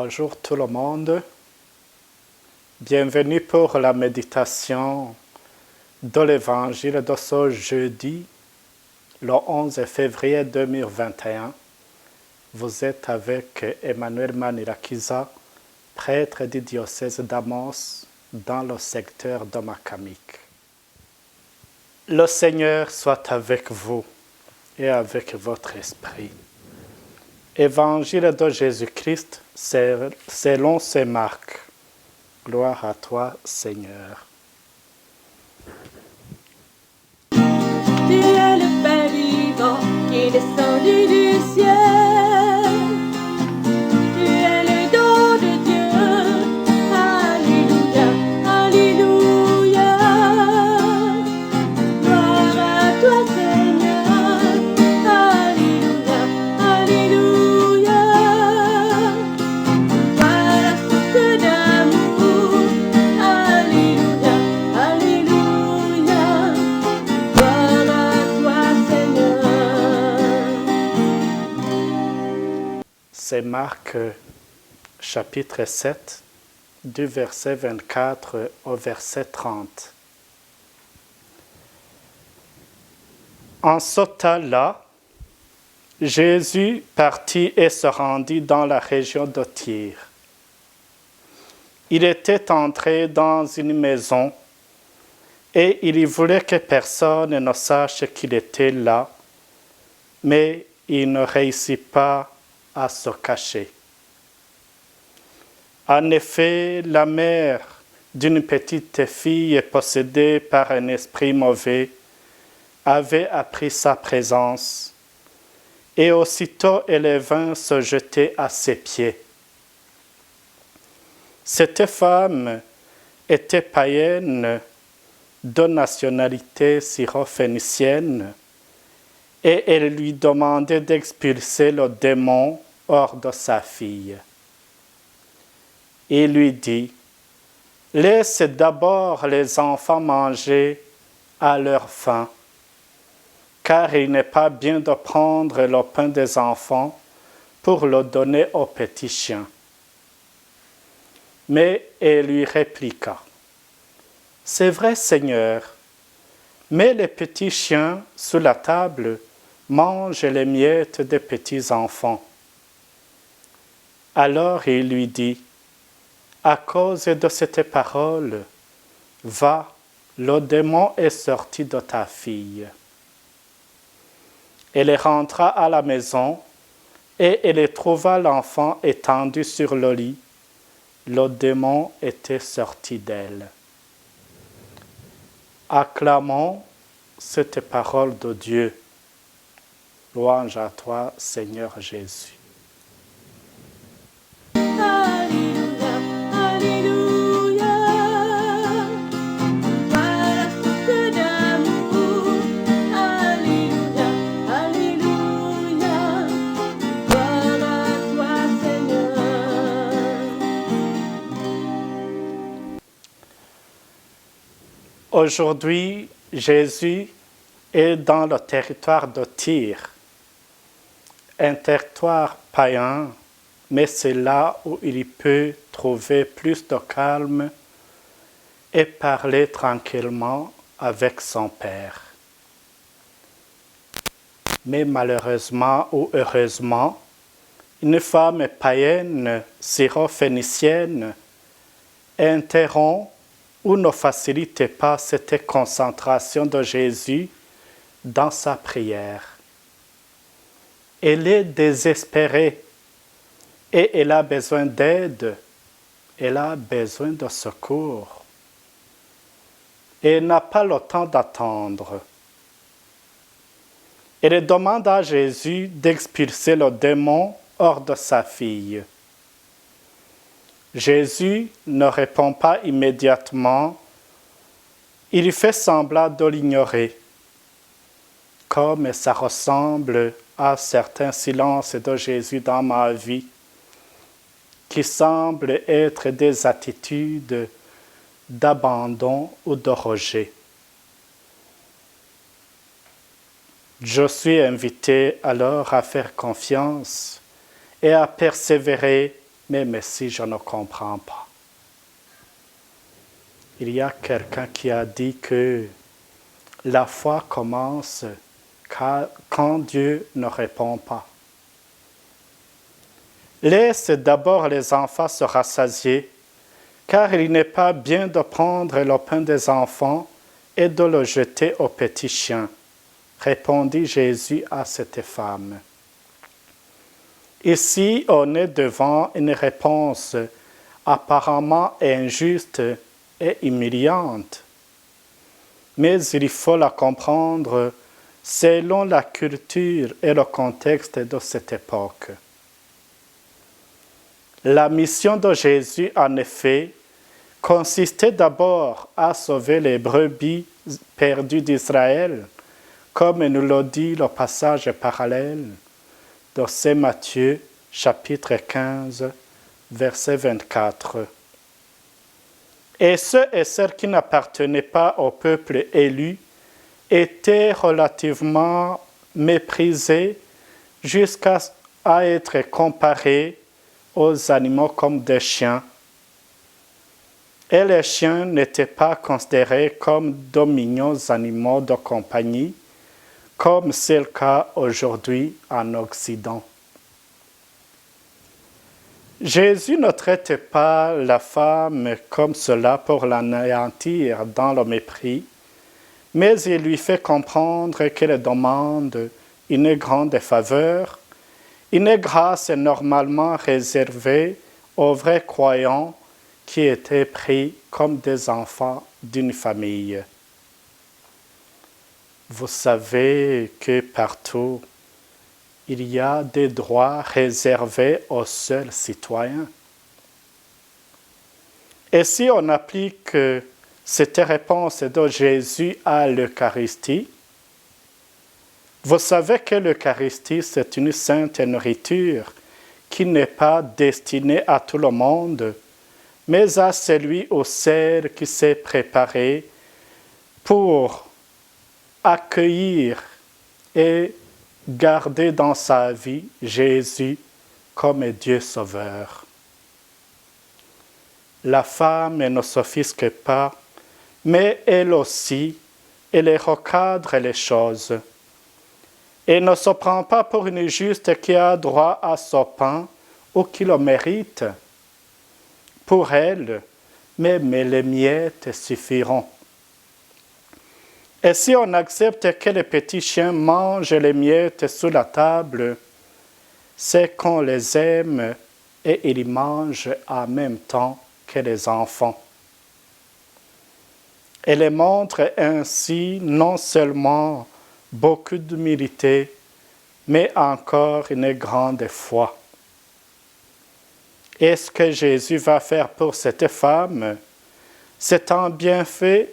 Bonjour tout le monde. Bienvenue pour la méditation de l'Évangile de ce jeudi, le 11 février 2021. Vous êtes avec Emmanuel Manirakiza, prêtre du diocèse d'Amos dans le secteur de Makamik. Le Seigneur soit avec vous et avec votre esprit. Évangile de Jésus-Christ selon saint Marc. Gloire à toi, Seigneur. Tu es le pain vivant qui est descendu du ciel. Tu es le don de Dieu. Alléluia, alléluia. Gloire à toi, Seigneur. Alléluia, alléluia. Voilà source d'amour. Alléluia, alléluia. Gloire à toi, Seigneur. C'est Marc chapitre 7, du verset 24 au verset 30. En ce temps-là, Jésus partit et se rendit dans la région de Tyr. Il était entré dans une maison et il voulait que personne ne sache qu'il était là, mais il ne réussit pas à se cacher. En effet, la mère d'une petite fille possédée par un esprit mauvais avait appris sa présence, et aussitôt elle vint se jeter à ses pieds. Cette femme était païenne de nationalité syro-phénicienne, et elle lui demandait d'expulser le démon hors de sa fille. Il lui dit, « Laisse d'abord les enfants manger à leur faim, car il n'est pas bien de prendre le pain des enfants pour le donner aux petits chiens. » Mais elle lui répliqua, « C'est vrai, Seigneur, mais les petits chiens sous la table mangent les miettes des petits enfants. » Alors il lui dit, « À cause de cette parole, va, le démon est sorti de ta fille. » Elle rentra à la maison et elle trouva l'enfant étendu sur le lit. Le démon était sorti d'elle. Acclamons cette parole de Dieu. Louange à toi, Seigneur Jésus. Alléluia, alléluia. Voilà source d'amour. Alléluia, alléluia. Gloire à toi, Seigneur. Aujourd'hui, Jésus est dans le territoire de Tyr, un territoire païen, mais c'est là où il peut trouver plus de calme et parler tranquillement avec son Père. Mais malheureusement ou heureusement, une femme païenne syro-phénicienne interrompt ou ne facilite pas cette concentration de Jésus dans sa prière. Elle est désespérée et elle a besoin d'aide, elle a besoin de secours. Elle n'a pas le temps d'attendre. Elle demande à Jésus d'expulser le démon hors de sa fille. Jésus ne répond pas immédiatement, il fait semblant de l'ignorer, comme ça ressemble à certains silences de Jésus dans ma vie, qui semblent être des attitudes d'abandon ou de rejet. Je suis invité alors à faire confiance et à persévérer mais si je ne comprends pas. Il y a quelqu'un qui a dit que la foi commence quand Dieu ne répond pas. Laisse d'abord les enfants se rassasier, car il n'est pas bien de prendre le pain des enfants et de le jeter aux petits chiens, répondit Jésus à cette femme. Ici, on est devant une réponse apparemment injuste et humiliante, mais il faut la comprendre selon la culture et le contexte de cette époque. La mission de Jésus, en effet, consistait d'abord à sauver les brebis perdues d'Israël, comme nous le dit le passage parallèle de Saint Matthieu, chapitre 15, verset 24. Et ceux et celles qui n'appartenaient pas au peuple élu étaient relativement méprisés jusqu'à être comparés aux animaux comme des chiens. Et les chiens n'étaient pas considérés comme de mignons animaux de compagnie, comme c'est le cas aujourd'hui en Occident. Jésus ne traite pas la femme comme cela pour l'anéantir dans le mépris, mais il lui fait comprendre qu'elle demande une grande faveur, une grâce normalement réservée aux vrais croyants qui étaient pris comme des enfants d'une famille. Vous savez que partout, il y a des droits réservés aux seuls citoyens. Et si on applique cette réponse de Jésus à l'Eucharistie, vous savez que l'Eucharistie, c'est une sainte nourriture qui n'est pas destinée à tout le monde, mais à celui ou celle qui s'est préparé pour accueillir et garder dans sa vie Jésus comme Dieu sauveur. La femme ne s'offusque pas, mais elle aussi, elle recadre les choses. Et ne se prend pas pour une juste qui a droit à son pain ou qui le mérite. Pour elle, même les miettes suffiront. Et si on accepte que les petits chiens mangent les miettes sous la table, c'est qu'on les aime et ils mangent en même temps que les enfants. Elle montre ainsi non seulement beaucoup d'humilité, mais encore une grande foi. Et ce que Jésus va faire pour cette femme, c'est un bienfait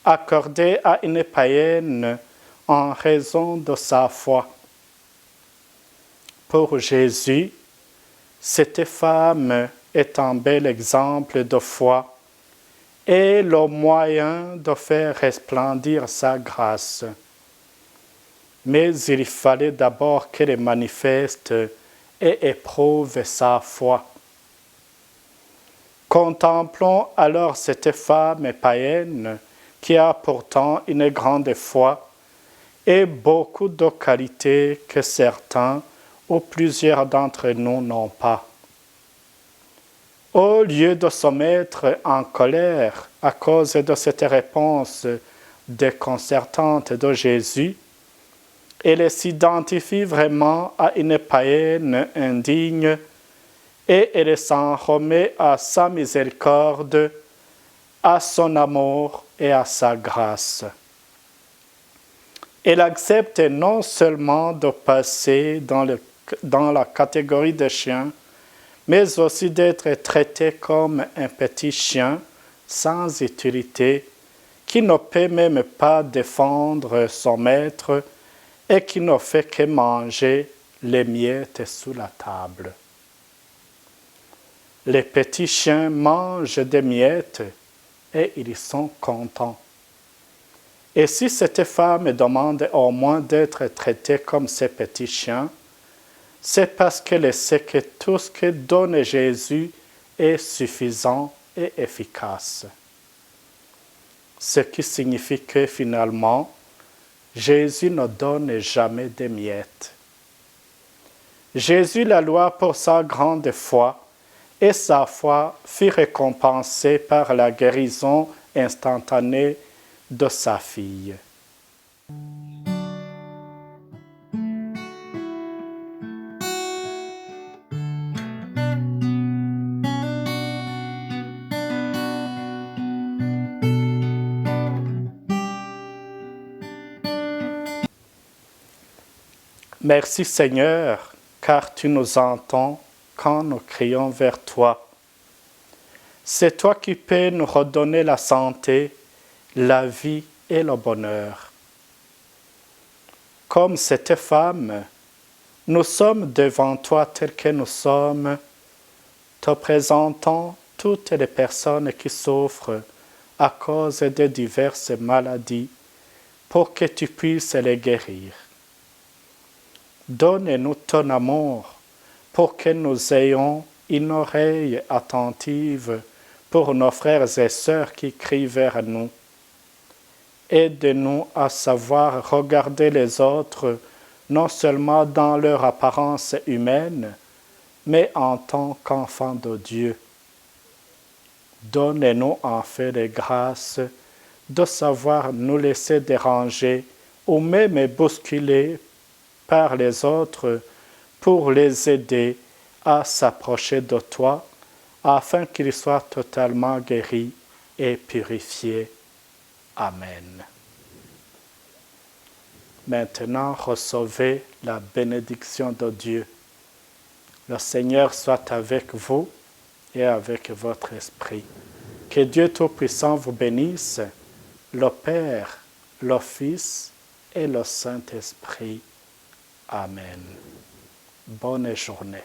accordé à une païenne en raison de sa foi. Pour Jésus, cette femme est un bel exemple de foi et le moyen de faire resplendir sa grâce. Mais il fallait d'abord qu'elle manifeste et éprouve sa foi. Contemplons alors cette femme païenne qui a pourtant une grande foi et beaucoup de qualités que certains ou plusieurs d'entre nous n'ont pas. Au lieu de se mettre en colère à cause de cette réponse déconcertante de Jésus, elle s'identifie vraiment à une païenne indigne et elle s'en remet à sa miséricorde, à son amour et à sa grâce. Elle accepte non seulement de passer dans la catégorie des chiens, mais aussi d'être traitée comme un petit chien sans utilité, qui ne peut même pas défendre son maître et qui ne fait que manger les miettes sous la table. Les petits chiens mangent des miettes et ils sont contents. Et si cette femme demande au moins d'être traitée comme ces petits chiens, c'est parce qu'elle sait que tout ce que donne Jésus est suffisant et efficace. Ce qui signifie que finalement, Jésus ne donne jamais des miettes. Jésus la loua pour sa grande foi, et sa foi fut récompensée par la guérison instantanée de sa fille. Merci Seigneur, car tu nous entends quand nous crions vers toi. C'est toi qui peux nous redonner la santé, la vie et le bonheur. Comme cette femme, nous sommes devant toi tels que nous sommes, te présentant toutes les personnes qui souffrent à cause de diverses maladies pour que tu puisses les guérir. Donne-nous ton amour pour que nous ayons une oreille attentive pour nos frères et sœurs qui crient vers nous. Aide-nous à savoir regarder les autres non seulement dans leur apparence humaine, mais en tant qu'enfants de Dieu. Donne-nous en fait de grâce de savoir nous laisser déranger ou même bousculer par les autres pour les aider à s'approcher de toi afin qu'ils soient totalement guéris et purifiés. Amen. Maintenant, recevez la bénédiction de Dieu. Le Seigneur soit avec vous et avec votre esprit. Que Dieu Tout-Puissant vous bénisse, le Père, le Fils et le Saint-Esprit. Amen. Bonne journée.